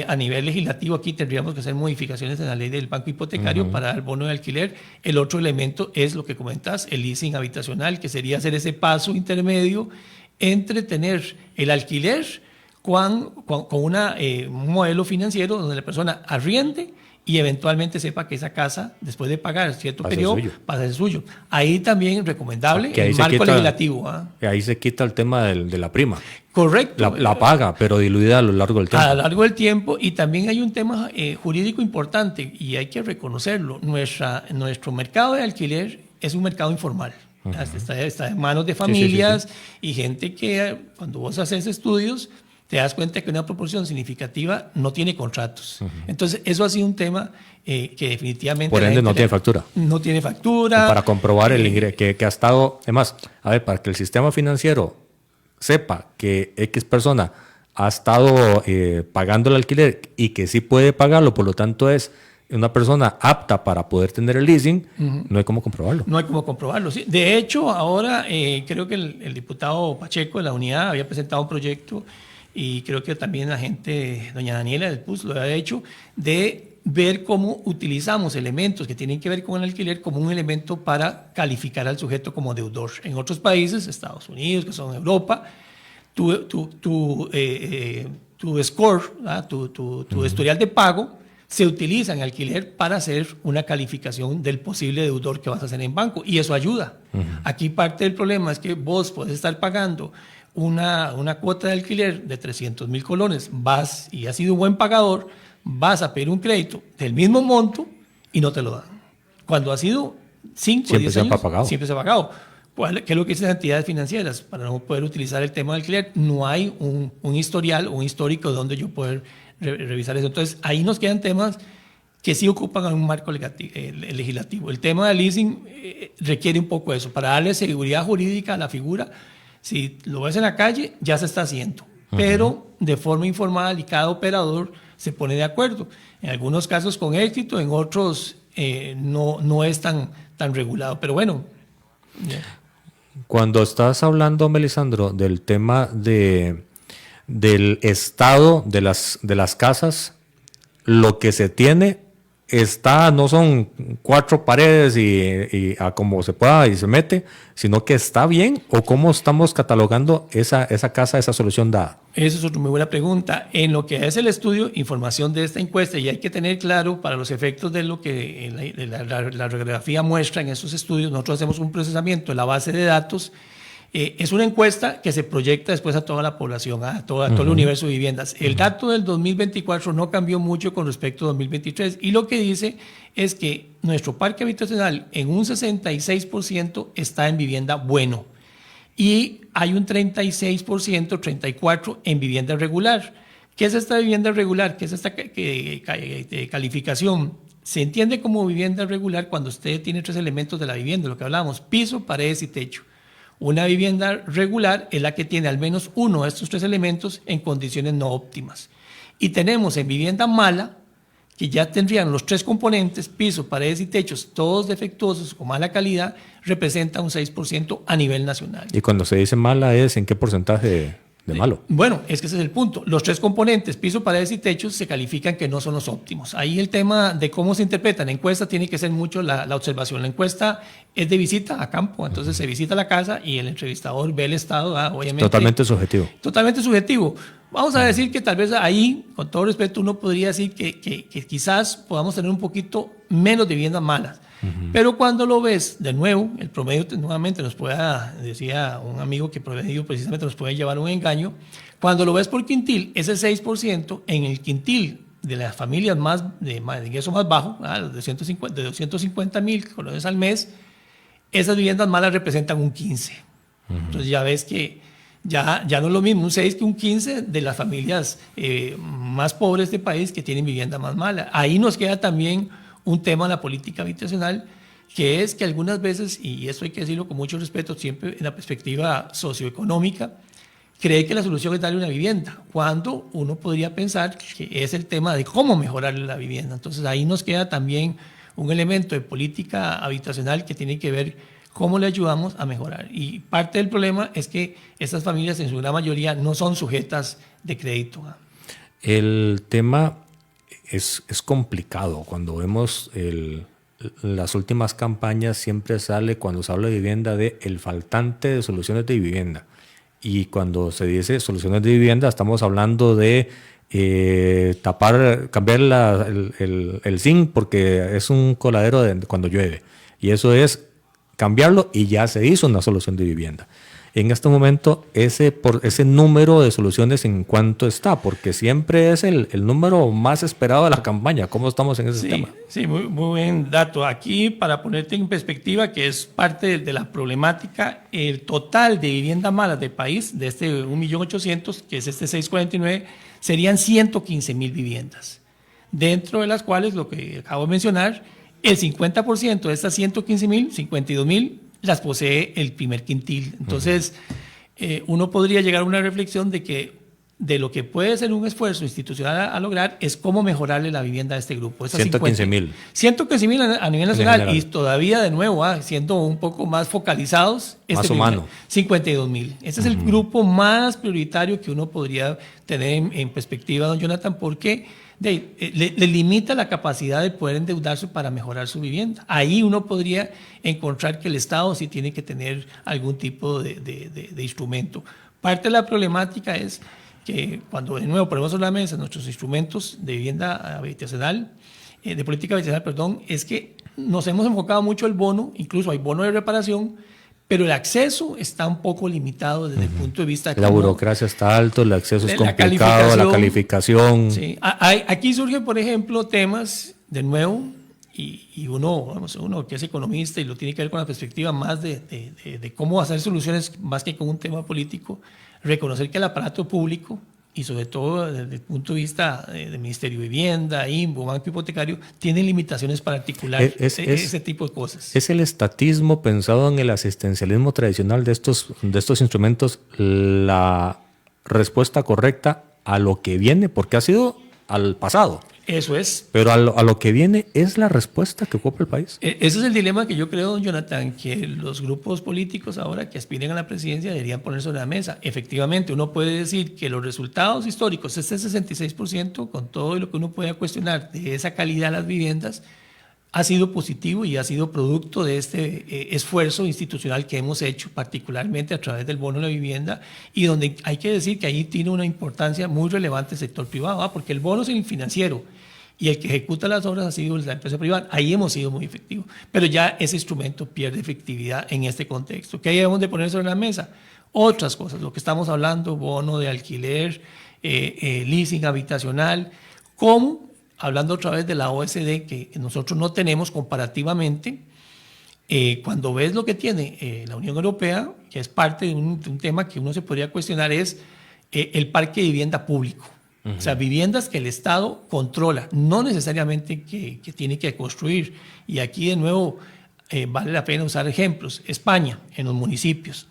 A nivel legislativo, aquí tendríamos que hacer modificaciones en la ley del banco hipotecario para el bono de alquiler. El otro elemento es lo que comentas, el leasing habitacional, que sería hacer ese paso intermedio entre tener el alquiler con un modelo financiero donde la persona arriende y eventualmente sepa que esa casa, después de pagar cierto periodo, pasa a ser suyo. Ahí también recomendable el marco legislativo.
Ahí se quita el tema de la prima.
Correcto.
La paga, pero diluida a lo largo del tiempo.
A lo largo del tiempo, y también hay un tema jurídico importante, y hay que reconocerlo. Nuestro mercado de alquiler es un mercado informal. Está en manos de familias y gente que cuando vos haces estudios te das cuenta que una proporción significativa no tiene contratos. Entonces, eso ha sido un tema que definitivamente...
Por ende, no tiene factura.
No tiene factura.
Para comprobar el ingreso, que ha estado... Además, a ver, para que el sistema financiero sepa que X persona ha estado pagando el alquiler y que sí puede pagarlo, por lo tanto es una persona apta para poder tener el leasing, no hay cómo comprobarlo. No hay cómo comprobarlo,
sí. De hecho, ahora creo que el diputado Pacheco de la Unidad había presentado un proyecto y creo que también la gente, doña Daniela del PUS lo había hecho, de ver cómo utilizamos elementos que tienen que ver con el alquiler como un elemento para calificar al sujeto como deudor. En otros países, Estados Unidos, que son Europa, tu score, tu historial de pago, se utiliza en alquiler para hacer una calificación del posible deudor que vas a hacer en banco, y eso ayuda. Aquí parte del problema es que vos podés estar pagando una cuota de alquiler de 300,000 colones, vas y has sido un buen pagador, vas a pedir un crédito del mismo monto y no te lo dan. Cuando ha sido 5 o 10 años, siempre se ha pagado. ¿Qué es lo que dicen las entidades financieras? Para no poder utilizar el tema del alquiler, no hay un historial o un histórico donde yo poder revisar eso. Entonces, ahí nos quedan temas que sí ocupan un marco legislativo. El tema del leasing requiere un poco eso, para darle seguridad jurídica a la figura. Si lo ves en la calle, ya se está haciendo, pero de forma informal, y cada operador se pone de acuerdo. En algunos casos con éxito, en otros no es tan regulado. Pero bueno.
Cuando estás hablando, Melisandro, del tema del estado de las casas, lo que se tiene no son 4 paredes y a como se pueda y se mete, sino que está bien, o cómo estamos catalogando esa casa, esa solución dada.
Esa es otra muy buena pregunta. En lo que es el estudio, información de esta encuesta, y hay que tener claro para los efectos de lo que la radiografía muestra en esos estudios, nosotros hacemos un procesamiento en la base de datos. Es una encuesta que se proyecta después a toda la población, a todo el universo de viviendas. El dato del 2024 no cambió mucho con respecto a 2023, y lo que dice es que nuestro parque habitacional en un 66% está en vivienda bueno, y hay un 36%, 34% en vivienda regular. ¿Qué es esta vivienda regular? ¿Qué es esta calificación? Se entiende como vivienda regular cuando usted tiene 3 elementos de la vivienda, lo que hablábamos: piso, paredes y techo. Una vivienda regular es la que tiene al menos uno de estos 3 elementos en condiciones no óptimas. Y tenemos en vivienda mala, que ya tendrían los 3 componentes, piso, paredes y techos, todos defectuosos con mala calidad, representa un 6% a nivel nacional.
Y cuando se dice mala, ¿es en qué porcentaje de malo?
Bueno, es que ese es el punto. Los 3 componentes, piso, paredes y techos, se califican que no son los óptimos. Ahí el tema de cómo se interpreta la encuesta tiene que ser mucho la observación. La encuesta es de visita a campo, entonces se visita la casa y el entrevistador ve el estado, obviamente.
Totalmente subjetivo.
Totalmente subjetivo. Vamos a decir que tal vez ahí, con todo respeto, uno podría decir que quizás podamos tener un poquito menos de viviendas malas. Pero cuando lo ves de nuevo, el promedio nuevamente nos puede, decía un amigo que promedio precisamente nos puede llevar a un engaño. Cuando lo ves por quintil, ese 6% en el quintil de las familias de ingreso más bajo, de 250,000 colones al mes, esas viviendas malas representan un 15%. Entonces ya ves que ya no es lo mismo un 6 que un 15 de las familias más pobres de este país que tienen vivienda más mala. Ahí nos queda también un tema en la política habitacional, que es que algunas veces, y esto hay que decirlo con mucho respeto, siempre en la perspectiva socioeconómica, cree que la solución es darle una vivienda, cuando uno podría pensar que es el tema de cómo mejorarle la vivienda. Entonces ahí nos queda también un elemento de política habitacional que tiene que ver cómo le ayudamos a mejorar. Y parte del problema es que estas familias en su gran mayoría no son sujetas de crédito.
El tema es complicado. Cuando vemos las últimas campañas, siempre sale, cuando se habla de vivienda, de el faltante de soluciones de vivienda. Y cuando se dice soluciones de vivienda, estamos hablando de cambiar el zinc porque es un coladero cuando llueve. Y eso es cambiarlo y ya se hizo una solución de vivienda. En este momento, ese número de soluciones, ¿en cuánto está? Porque siempre es el número más esperado de la campaña. ¿Cómo estamos en ese tema? Sí,
muy buen dato. Aquí, para ponerte en perspectiva, que es parte de la problemática, el total de viviendas malas del país, de este 1.800.000, que es este 649, serían 115,000 viviendas. Dentro de las cuales, lo que acabo de mencionar, el 50% de estas 115,000, 52,000, las posee el primer quintil. Entonces, uno podría llegar a una reflexión de que de lo que puede ser un esfuerzo institucional a lograr es cómo mejorarle la vivienda a este grupo.
115,000.
115,000 a nivel nacional, y todavía de nuevo, siendo un poco más focalizados.
Más humano.
52,000. Ese es el grupo más prioritario que uno podría tener en perspectiva, don Jonathan, porque le limita la capacidad de poder endeudarse para mejorar su vivienda. Ahí uno podría encontrar que el Estado sí tiene que tener algún tipo de instrumento. Parte de la problemática es que cuando de nuevo ponemos sobre la mesa nuestros instrumentos de vivienda habitacional, de política habitacional, perdón, es que nos hemos enfocado mucho el bono, incluso hay bono de reparación, pero el acceso está un poco limitado desde el punto de vista de
la burocracia está alto, el acceso es complicado, la calificación.
Sí. Aquí surgen, por ejemplo, temas, de nuevo, y uno que es economista y lo tiene que ver con la perspectiva más de cómo hacer soluciones más que con un tema político, reconocer que el aparato público, y sobre todo desde el punto de vista del Ministerio de Vivienda, INBO, Banco Hipotecario, tienen limitaciones para articular ese tipo de cosas.
¿Es el estatismo pensado en el asistencialismo tradicional de estos instrumentos la respuesta correcta a lo que viene? Porque ha sido al pasado.
Eso es.
Pero a lo que viene, ¿es la respuesta que ocupa el país?
Ese es el dilema que yo creo, don Jonathan, que los grupos políticos ahora que aspiren a la presidencia deberían poner sobre la mesa. Efectivamente, uno puede decir que los resultados históricos, este 66%, con todo lo que uno pueda cuestionar de esa calidad de las viviendas, ha sido positivo y ha sido producto de este esfuerzo institucional que hemos hecho, particularmente a través del bono de la vivienda, y donde hay que decir que ahí tiene una importancia muy relevante el sector privado, porque el bono es el financiero y el que ejecuta las obras ha sido la empresa privada. Ahí hemos sido muy efectivos, pero ya ese instrumento pierde efectividad en este contexto. ¿Qué debemos de poner sobre la mesa? Otras cosas, lo que estamos hablando, bono de alquiler, leasing habitacional, ¿cómo? Hablando otra vez de la OSD, que nosotros no tenemos comparativamente, cuando ves lo que tiene la Unión Europea, que es parte de un tema que uno se podría cuestionar, es el parque de vivienda público. Uh-huh. O sea, viviendas que el Estado controla, no necesariamente que tiene que construir. Y aquí de nuevo vale la pena usar ejemplos. España, en los municipios.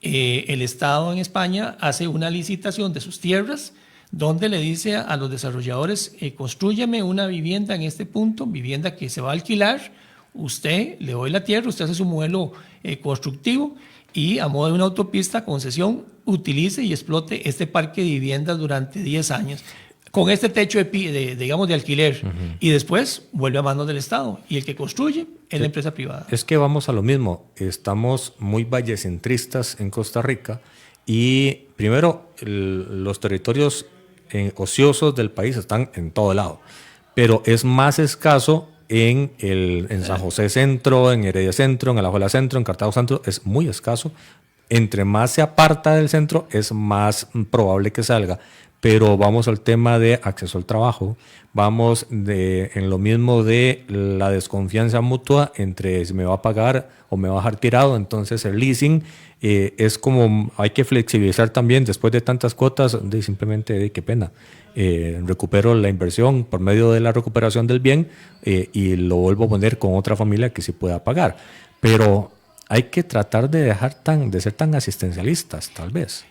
El Estado en España hace una licitación de sus tierras, donde le dice a los desarrolladores, constrúyame una vivienda en este punto, vivienda que se va a alquilar, usted le doy la tierra, usted hace su modelo constructivo y a modo de una autopista, concesión, utilice y explote este parque de viviendas durante 10 años, con este techo de alquiler, uh-huh. Y después vuelve a manos del Estado, y el que construye es la empresa privada.
Es que vamos a lo mismo, estamos muy vallecentristas en Costa Rica, y primero los territorios ociosos del país están en todo lado, pero es más escaso en San José Centro, en Heredia Centro, en Alajuela Centro, en Cartago Centro, es muy escaso. Entre más se aparta del centro, es más probable que salga. Pero vamos al tema de acceso al trabajo, vamos en lo mismo de la desconfianza mutua entre si me va a pagar o me va a dejar tirado. Entonces el leasing es como, hay que flexibilizar también después de tantas cuotas, simplemente qué pena. Recupero la inversión por medio de la recuperación del bien y lo vuelvo a poner con otra familia que sí pueda pagar. Pero hay que tratar de ser tan asistencialistas, tal vez.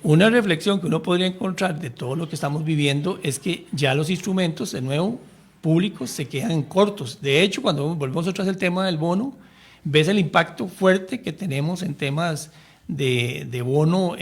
Una reflexión que uno podría encontrar de todo lo que estamos viviendo es que ya los instrumentos, de nuevo, públicos, se quedan cortos. De hecho, cuando volvemos otra vez al tema del bono, ves el impacto fuerte que tenemos en temas de bono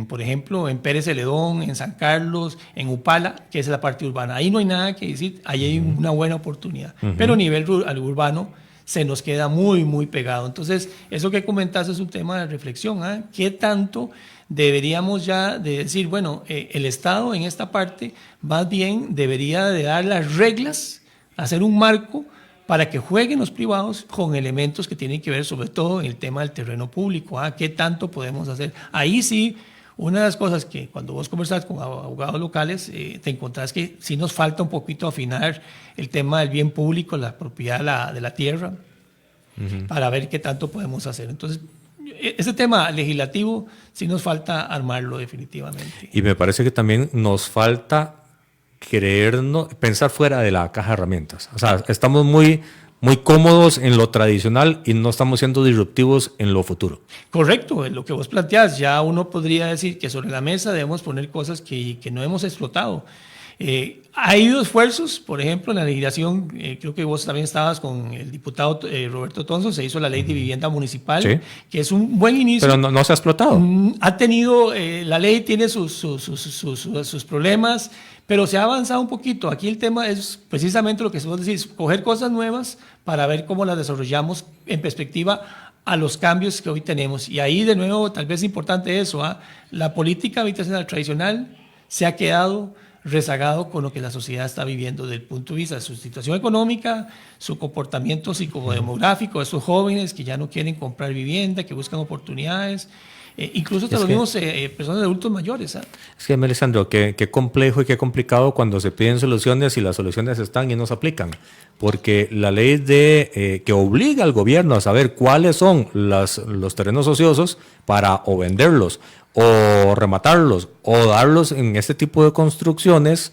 por ejemplo, en Pérez Celedón, en San Carlos, en Upala, que es la parte urbana. Ahí no hay nada que decir, ahí hay una buena oportunidad. Pero a nivel urbano se nos queda muy, muy pegado. Entonces, eso que comentaste es un tema de reflexión. ¿Qué tanto deberíamos ya de decir, bueno, el Estado en esta parte más bien debería de dar las reglas, hacer un marco para que jueguen los privados con elementos que tienen que ver sobre todo en el tema del terreno público? ¿Qué tanto podemos hacer? Ahí sí, una de las cosas que cuando vos conversás con abogados locales, te encontrás que sí nos falta un poquito afinar el tema del bien público, la propiedad de la tierra, para ver qué tanto podemos hacer. Entonces, ese tema legislativo sí nos falta armarlo definitivamente.
Y me parece que también nos falta pensar fuera de la caja de herramientas. O sea, estamos muy cómodos en lo tradicional y no estamos siendo disruptivos en lo futuro.
Correcto, en lo que vos planteás, ya uno podría decir que sobre la mesa debemos poner cosas que no hemos explotado. Ha habido esfuerzos, por ejemplo, en la legislación, creo que vos también estabas con el diputado Roberto Tonson, se hizo la ley de vivienda municipal, sí, que es un buen inicio.
Pero no se ha explotado.
Ha tenido, la ley tiene sus problemas, pero se ha avanzado un poquito. Aquí el tema es precisamente lo que vos decís, coger cosas nuevas para ver cómo las desarrollamos en perspectiva a los cambios que hoy tenemos. Y ahí, de nuevo, tal vez es importante eso, la política habitacional tradicional se ha quedado rezagado con lo que la sociedad está viviendo desde el punto de vista de su situación económica, su comportamiento psicodemográfico, esos jóvenes que ya no quieren comprar vivienda, que buscan oportunidades, incluso hasta los mismos personas de adultos mayores.
Es que, Melisandro, qué complejo y qué complicado cuando se piden soluciones y las soluciones están y no se aplican. Porque la ley que obliga al gobierno a saber cuáles son los terrenos ociosos para o venderlos o rematarlos o darlos en este tipo de construcciones,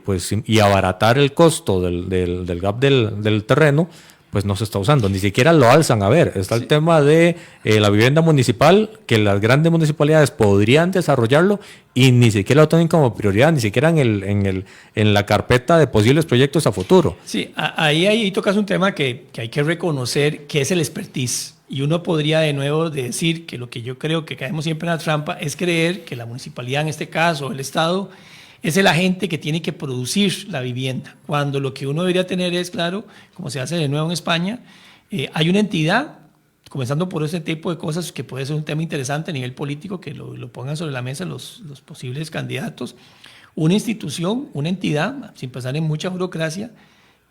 pues, y abaratar el costo del gap del terreno, pues no se está usando, ni siquiera lo alzan a ver. Está el tema de la vivienda municipal, que las grandes municipalidades podrían desarrollarlo y ni siquiera lo tienen como prioridad, ni siquiera en la carpeta de posibles proyectos a futuro.
Sí, ahí tocas un tema que hay que reconocer, que es el expertise. Y uno podría de nuevo decir que lo que yo creo que caemos siempre en la trampa es creer que la municipalidad, en este caso el Estado, es el agente que tiene que producir la vivienda, cuando lo que uno debería tener es, claro, como se hace de nuevo en España, hay una entidad, comenzando por ese tipo de cosas que puede ser un tema interesante a nivel político, que lo pongan sobre la mesa los posibles candidatos, una institución, una entidad, sin pasar en mucha burocracia,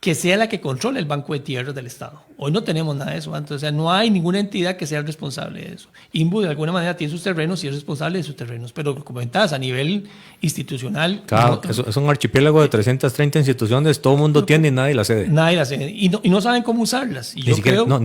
que sea la que controle el banco de tierras del Estado. Hoy no tenemos nada de eso, entonces no hay ninguna entidad que sea responsable de eso. INBU de alguna manera tiene sus terrenos y es responsable de sus terrenos, pero como comentabas, a nivel institucional...
Claro, es un archipiélago de 330 instituciones, todo el mundo tiene y nadie las cede.
Nadie las cede, y no saben cómo usarlas. Y
ni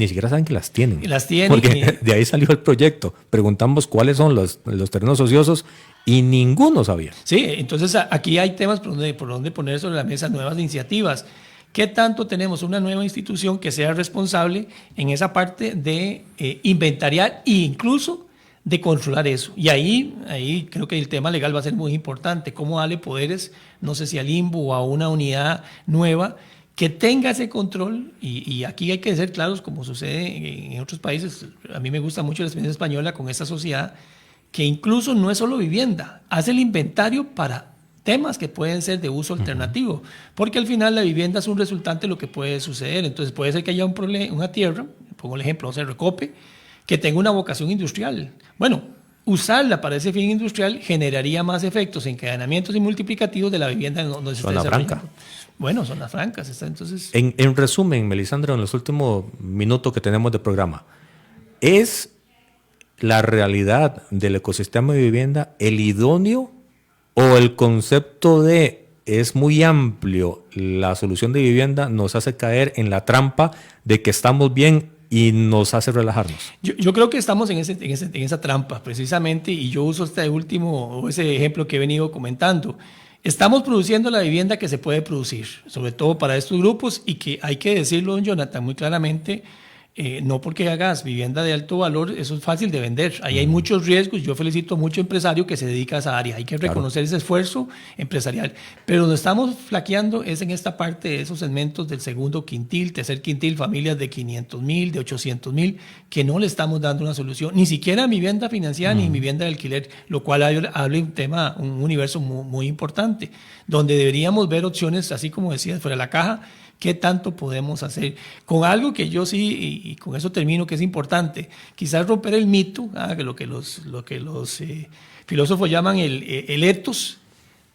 siquiera saben que las tienen.
Las tienen.
Porque de ahí salió el proyecto. Preguntamos cuáles son los terrenos ociosos y ninguno sabía.
Sí, entonces aquí hay temas por donde poner sobre la mesa nuevas iniciativas. ¿Qué tanto tenemos una nueva institución que sea responsable en esa parte de inventariar e incluso de controlar eso? Y ahí creo que el tema legal va a ser muy importante. ¿Cómo darle poderes, no sé si al INBU o a una unidad nueva que tenga ese control? Y aquí hay que ser claros, como sucede en otros países. A mí me gusta mucho la experiencia española con esta sociedad, que incluso no es solo vivienda, hace el inventario para temas que pueden ser de uso alternativo, porque al final la vivienda es un resultante de lo que puede suceder. Entonces puede ser que haya una tierra, pongo el ejemplo, Recope, que tenga una vocación industrial. Bueno, usarla para ese fin industrial generaría más efectos, encadenamientos y multiplicativos de la vivienda donde se está desarrollando.
Franca.
Bueno, zonas francas. Entonces,
en resumen, Melisandro, en los últimos minutos que tenemos de programa, ¿es la realidad del ecosistema de vivienda el idóneo o el concepto de es muy amplio, la solución de vivienda nos hace caer en la trampa de que estamos bien y nos hace relajarnos?
Yo creo que estamos en esa trampa, precisamente, y yo uso ese ejemplo que he venido comentando. Estamos produciendo la vivienda que se puede producir, sobre todo para estos grupos, y que hay que decirlo, don Jonathan, muy claramente, no porque hagas vivienda de alto valor, eso es fácil de vender. Ahí hay muchos riesgos. Yo felicito a mucho empresario que se dedica a esa área. Hay que reconocer ese esfuerzo empresarial. Pero donde estamos flaqueando es en esta parte de esos segmentos del segundo quintil, tercer quintil, familias de 500,000, de 800,000, que no le estamos dando una solución, ni siquiera a mi vivienda financiada ni mi vivienda de alquiler, lo cual habla un universo muy, muy importante, donde deberíamos ver opciones, así como decías, fuera de la caja. ¿Qué tanto podemos hacer? Con algo que yo sí, y con eso termino, que es importante, quizás romper el mito, lo que los filósofos llaman el ethos,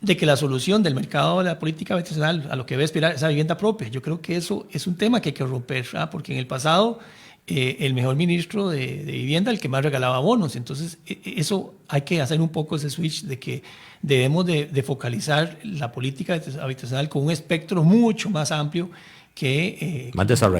de que la solución del mercado de la política habitacional a lo que debe aspirar es la vivienda propia. Yo creo que eso es un tema que hay que romper, porque en el pasado el mejor ministro de vivienda, el que más regalaba bonos. Entonces, eso hay que hacer un poco ese switch de que debemos de focalizar la política habitacional con un espectro mucho más amplio que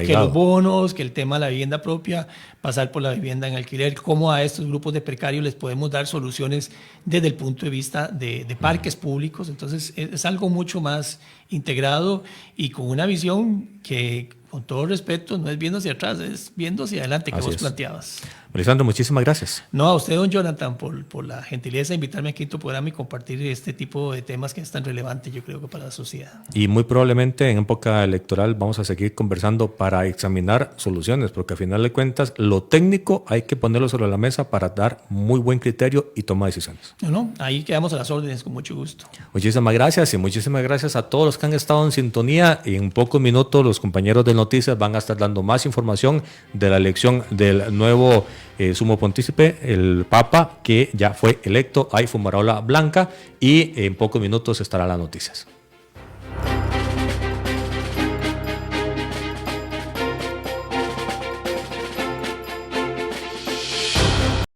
los bonos, que el tema de la vivienda propia, pasar por la vivienda en alquiler, cómo a estos grupos de precarios les podemos dar soluciones desde el punto de vista de parques públicos. Entonces, es algo mucho más integrado y con una visión que, con todo respeto, no es viendo hacia atrás, es viendo hacia adelante, que vos planteabas.
Melisandro, muchísimas gracias.
No, a usted, don Jonathan, por la gentileza de invitarme aquí a tu programa y compartir este tipo de temas que es tan relevante, yo creo, que para la sociedad.
Y muy probablemente en época electoral vamos a seguir conversando para examinar soluciones, porque al final de cuentas lo técnico hay que ponerlo sobre la mesa para dar muy buen criterio y toma decisiones.
No, ahí quedamos a las órdenes con mucho gusto.
Muchísimas gracias y muchísimas gracias a todos los que han estado en sintonía. Y en pocos minutos los compañeros de Noticias van a estar dando más información de la elección del nuevo sumo pontífice, el Papa, que ya fue electo. Hay fumarola blanca y en pocos minutos estarán las noticias.